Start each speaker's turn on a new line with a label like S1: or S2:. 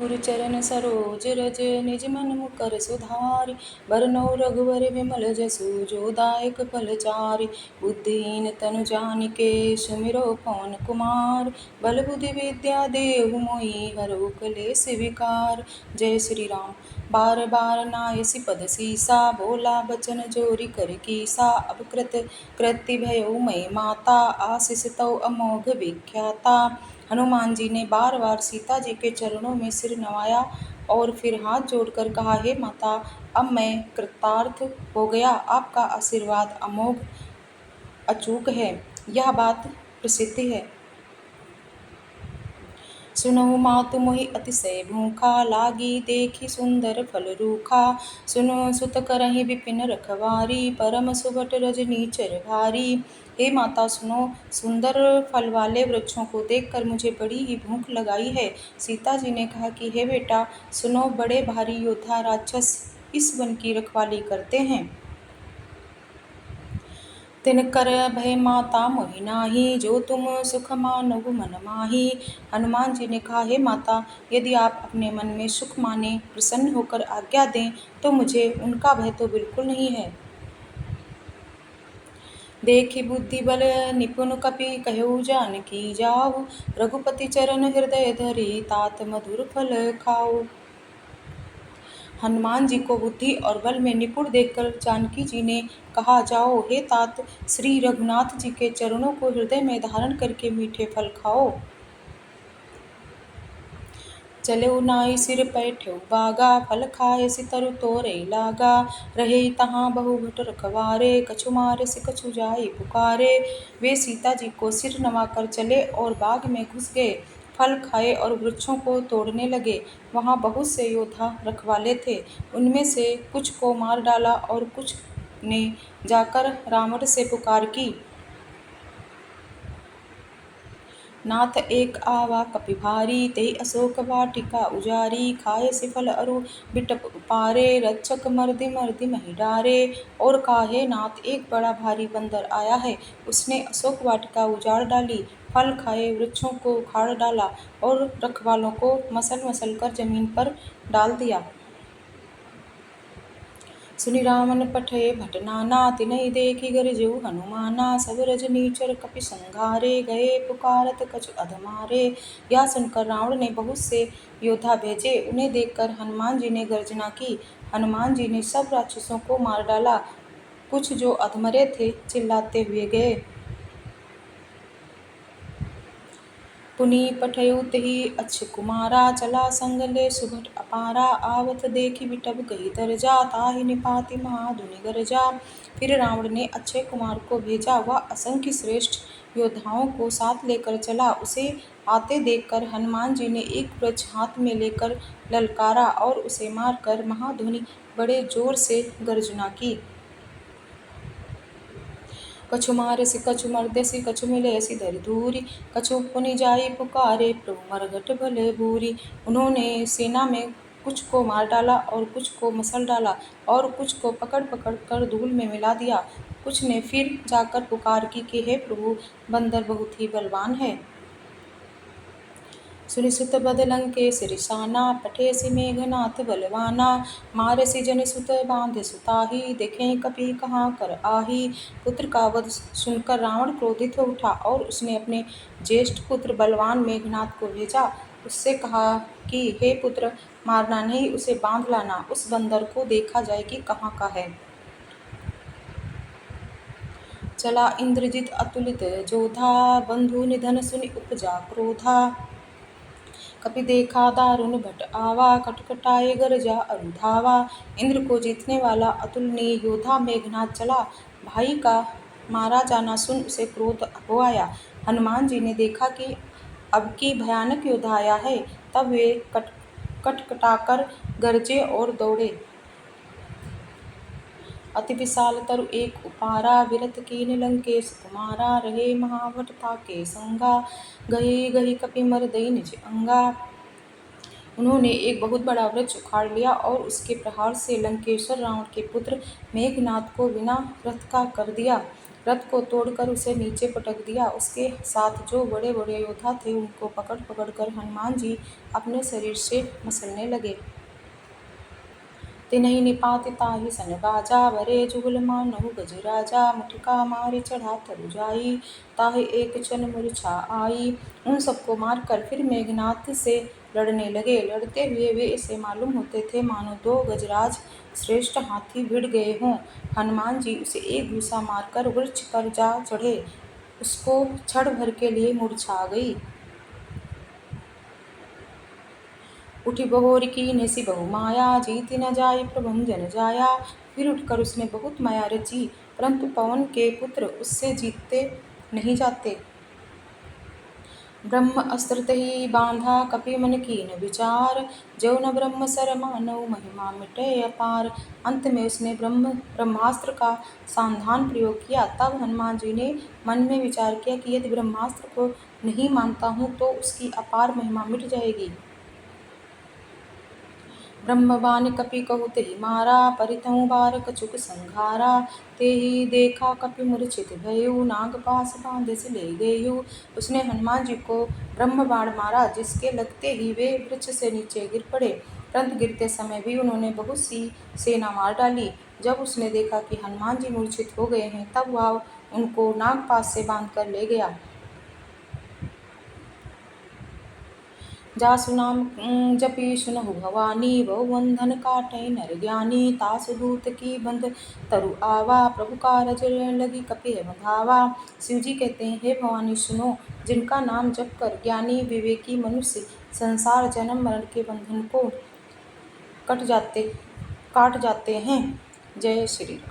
S1: गुरु चरण सरोज रज निज मन मुकर सुधारि। बरनउँ रघुवर विमल जसु जो दायक फल चारि। बुद्धिहीन तनु जानिके सुमिरो पवन कुमार। बल बुद्धि विद्या देहु मोहि हरहु कलेस विकार। जय श्री राम। बार बार नायसि पद सीसा बोला बचन जोरी कर कीसा। अब कृति भयउ मई माता आशीष तौ अमोघ विख्याता। हनुमान जी ने बार बार सीता जी के चरणों में सिर नवाया और फिर हाथ जोड़कर कहा, हे माता, अब मैं कृतार्थ हो गया। आपका आशीर्वाद अमोघ अचूक है, यह बात प्रसिद्ध है। सुनहु मातु मोहि अतिशय भूखा, लागी देखी सुंदर फल रूखा। सुनो सुत करहि विपिन रखवारी, परम सुभट रजनीचर भारी। हे माता सुनो, सुंदर फल वाले वृक्षों को देखकर मुझे बड़ी ही भूख लगाई है। सीता जी ने कहा कि हे बेटा सुनो, बड़े भारी योद्धा राक्षस इस वन की रखवाली करते हैं। तिनकर भय माता मोहि नाही, जो तुम सुख मानहु मन माही। हनुमान जी ने कहा, हे माता, यदि आप अपने मन में सुख माने प्रसन्न होकर आज्ञा दें तो मुझे उनका भय तो बिल्कुल नहीं है। देखि बुद्धि बल निपुण कपि कहु जानकी जाऊ। रघुपति चरण हृदय धरि तात मधुर फल खाऊ। हनुमान जी को बुद्धि और बल में निपुण देखकर जानकी जी ने कहा, जाओ हे तात, श्री रघुनाथ जी के चरणों को हृदय में धारण करके मीठे फल खाओ। चलेउ नाई सिर पैठ्यउ बागा, फल खाए सि तरु तोरई लागा। रहे तहाँ बहु भट रखवारे, कछु मारसि कछु जाई पुकारे। वे सीता जी को सिर नवाकर चले और बाग में घुस गए। फल खाए और वृक्षों को तोड़ने लगे। वहाँ बहुत से योद्धा रखवाले थे। उनमें से कुछ को मार डाला और कुछ ने जाकर रावण से पुकार की, नाथ एक आवा कपि भारी, तेहि अशोक वाटिका उजारी। खाए सि फल अरु बिटप उपारे, रक्षक मर्दि मर्दि महि डारे। और कहा, हे नाथ, एक बड़ा भारी बंदर आया है, उसने अशोक वाटिका उजाड़ डाली, फल खाए वृक्षों को उखाड़ डाला और रखवालों को मसल मसल कर जमीन पर डाल दिया। सुनि रावण पठय भट नाना, तिनहि देखि गरजेउ हनुमाना। सब रजनीचर कपि संघारे, गए पुकारत कछु अधमारे। यह सुनकर रावण ने बहुत से योद्धा भेजे। उन्हें देखकर हनुमान जी ने गर्जना की। हनुमान जी ने सब राक्षसों को मार डाला। कुछ जो अधमरे थे चिल्लाते हुए गए। पुनि पठयउ तेहि अच्छ कुमारा, चला संग ले सुभट अपारा। आवत देखि विटप गही दरजा, ताहि निपाति महाधुनि गरजा। फिर रावण ने अक्षय कुमार को भेजा। वह असंख्य श्रेष्ठ योद्धाओं को साथ लेकर चला। उसे आते देखकर हनुमान जी ने एक वृक्ष हाथ में लेकर ललकारा और उसे मारकर महाधुनि बड़े जोर से गर्जना की। कछु मारसि कछु मर्दसि, कछु मिलयसि धरि धूरि। कछु पुनि जाई पुकारे, प्रभु मरघट भले बूरि। उन्होंने सेना में कुछ को मार डाला और कुछ को मसल डाला और कुछ को पकड़ पकड़ कर धूल में मिला दिया। कुछ ने फिर जाकर पुकार की कि हे प्रभु, बंदर बहुत ही बलवान है। सुनि सुत बद लंकेश रिसाना, पठेसि मेघनाथ बलवाना। मारसि जनि सुत बांधे सुताही, देखें कपि कहाँ कर आही। पुत्र का वध सुनकर रावण क्रोधित हो उठा और उसने अपने ज्येष्ठ पुत्र बलवान मेघनाथ को भेजा। उससे कहा कि हे पुत्र, मारना नहीं, उसे बांध लाना। उस बंदर को देखा जाए कि कहाँ का है। चला इंद्रजित अतुलित जोधा, बंधु निधन सुनि उपजा क्रोधा। कपि देखा दारुण भट आवा, कटकटाए गरजा अरु धावा। इंद्र को जीतने वाला अतुलनीय योद्धा मेघनाथ चला। भाई का मारा जाना सुन उसे क्रोध हो आया। हनुमान जी ने देखा कि अब की भयानक योद्धा आया है। तब वे कटकटाकर गरजे और दौड़े। अति विशाल तरु एक उपारा, विरत कीन लंकेश कुमारा। रहे महाभट ताके संगा, गही गही कपि मरदई निज अंगा। उन्होंने एक बहुत बड़ा वृक्ष उखाड़ लिया और उसके प्रहार से लंकेश्वर रावण के पुत्र मेघनाद को बिना रथ का कर दिया। रथ को तोड़कर उसे नीचे पटक दिया। उसके साथ जो बड़े बड़े योद्धा थे उनको पकड़ पकड़ कर हनुमान जी अपने शरीर से मसलने लगे। तिन्हि निपात ताहि सन बाजा, भरे जुगल मानहु गजराजा। मुठिका मारि चढ़ा तरु जाई, ताहि एक क्षण मूर्छा आई। उन सबको मारकर फिर मेघनाद से लड़ने लगे। लड़ते हुए वे ऐसे मालूम होते थे मानो दो गजराज श्रेष्ठ हाथी भिड़ गए हों। हनुमान जी उसे एक घूसा मारकर वृक्ष पर जा चढ़े। उसको क्षण भर के लिए मूर्छा आ गई। उठी बहोर कीन्हे सिबहु माया, जीति न जाय प्रभंजन जाया। फिर उठकर उसने बहुत माया रची, परंतु पवन के पुत्र उससे जीतते नहीं जाते। ब्रह्म अस्त्र तहि बांधा, कपि मन कीन विचार। जो न ब्रह्म सर मानव, महिमा मिटै अपार। अंत में उसने ब्रह्मास्त्र का सावधान प्रयोग किया। तब हनुमान जी ने मन में विचार किया कि यदि ब्रह्मास्त्र को नहीं मानता हूँ तो उसकी अपार महिमा मिट जाएगी। ब्रह्मबाण कपि कहु तेहि मारा, परितहुँ बार कछुक संघारा। तेहि देखा कपि मूर्छित भयउ, नागपाश बाँधे से ले गयउ। उसने हनुमान जी को ब्रह्म बाण मारा, जिसके लगते ही वे वृक्ष से नीचे गिर पड़े। परंतु गिरते समय भी उन्होंने बहुत सी सेना मार डाली। जब उसने देखा कि हनुमान जी मूर्छित हो गए हैं, तब वह उनको नागपाश से बांध कर ले गया। जासु नाम जपि सुनहु भवानी, बहु बंधन काटै नर ज्ञानी। तासु दूत की बंध तरु आवा, प्रभु कारज लगी कपिह बंधावा। शिव जी कहते हैं, हे भवानी सुनो, जिनका नाम जप कर ज्ञानी विवेकी मनुष्य संसार जन्म मरण के बंधन को काट जाते हैं। जय श्री राम।